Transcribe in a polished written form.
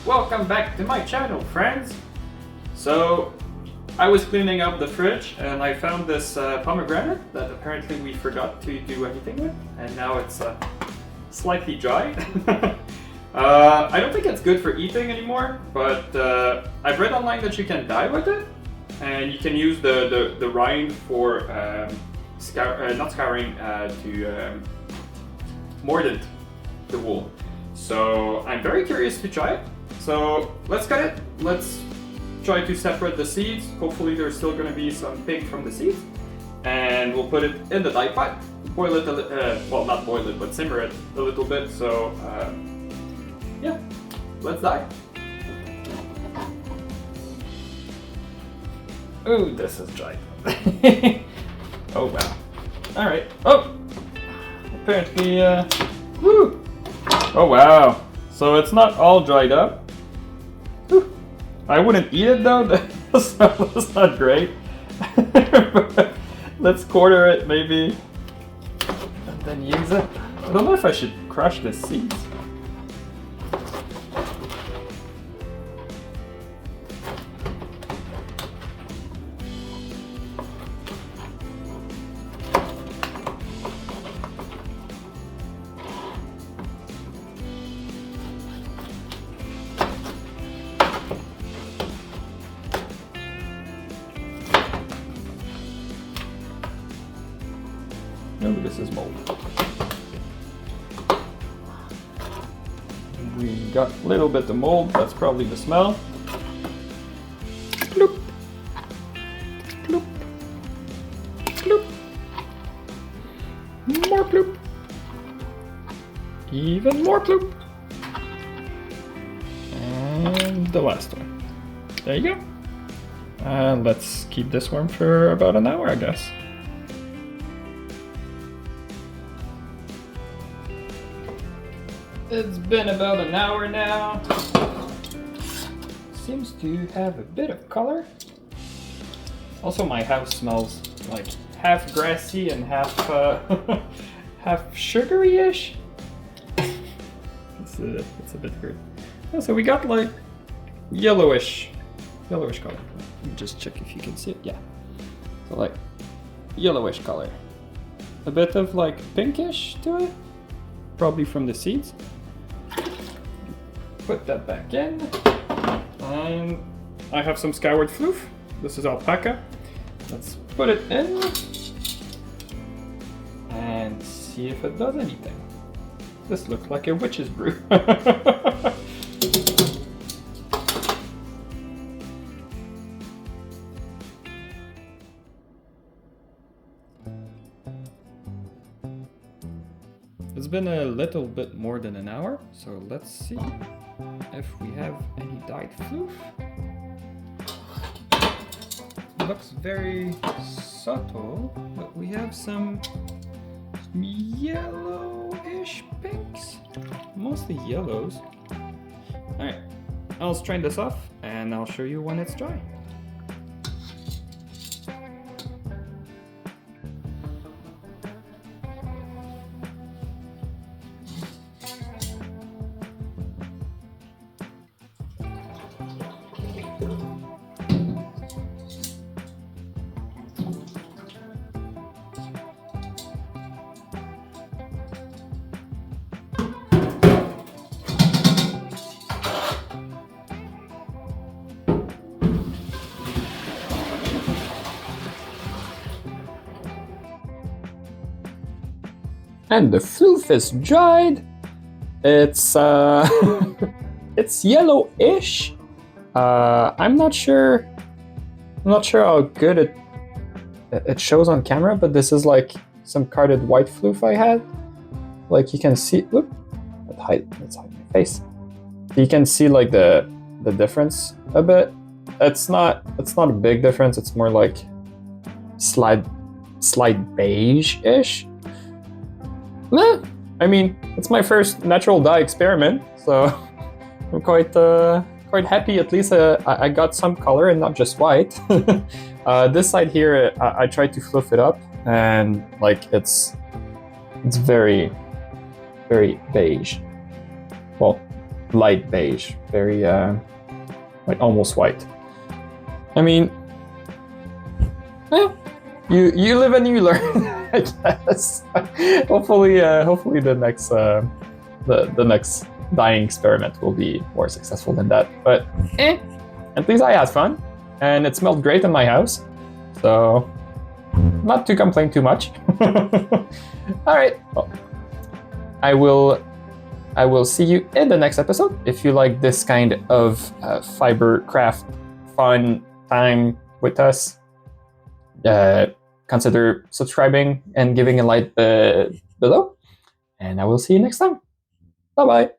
Welcome back to my channel, friends! So, I was cleaning up the fridge and I found this pomegranate that apparently we forgot to do anything with, and now it's slightly dry. I don't think it's good for eating anymore, but I've read online that you can dye with it, and you can use the rind for not scouring, to mordant the wool. So I'm very curious to try it. So let's cut it. Let's try to separate the seeds. Hopefully there's still going to be some pink from the seeds. And we'll put it in the dye pot. Boil it, well, not boil it, but simmer it a little bit. So yeah, let's dye. Ooh, this is dry. Oh wow. All right. Oh, apparently, woo. Oh wow. So it's not all dried up. Whew. I wouldn't eat it though. That's not great. But let's quarter it maybe, and then use it. I don't know if I should crush the seeds. Oh, this is mold. We got a little bit of mold, that's probably the smell. Bloop. Bloop. Bloop. More bloop. Even more bloop. And the last one. There you go. Let's keep this warm for about an hour, I guess. It's been about an hour now. Seems to have a bit of color. Also, my house smells like half grassy and half half sugary-ish. It's a bit weird. Oh, so we got like yellowish color. Let me just check if you can see it. Yeah. So like yellowish color. A bit of like pinkish to it, probably from the seeds. Put that back in, and I have some scoured floof. This is alpaca. Let's put it in and see if it does anything. This looks like a witch's brew. It's been a little bit more than an hour, so let's see if we have any dyed floof. Looks very subtle, but we have some yellowish pinks, mostly yellows. Alright, I'll strain this off and I'll show you when it's dry. And the floof is dried. It's it's yellowish. I'm not sure how good it shows on camera, but this is like some carded white floof I had. Like you can see, whoop, let's hide my face. You can see like the difference a bit. It's not a big difference. It's more like slight beige-ish. I mean, it's my first natural dye experiment, so I'm quite happy. At least I got some color and not just white. This side here, I tried to fluff it up, and like it's very beige. Well, light beige, very like almost white. I mean, you live and you learn, I guess. hopefully the next dyeing experiment will be more successful than that. But at least I had fun, and it smelled great in my house, so not to complain too much. All right, well, I will see you in the next episode. If you like this kind of fiber craft fun time with us, consider subscribing and giving a like below. And I will see you next time. Bye bye.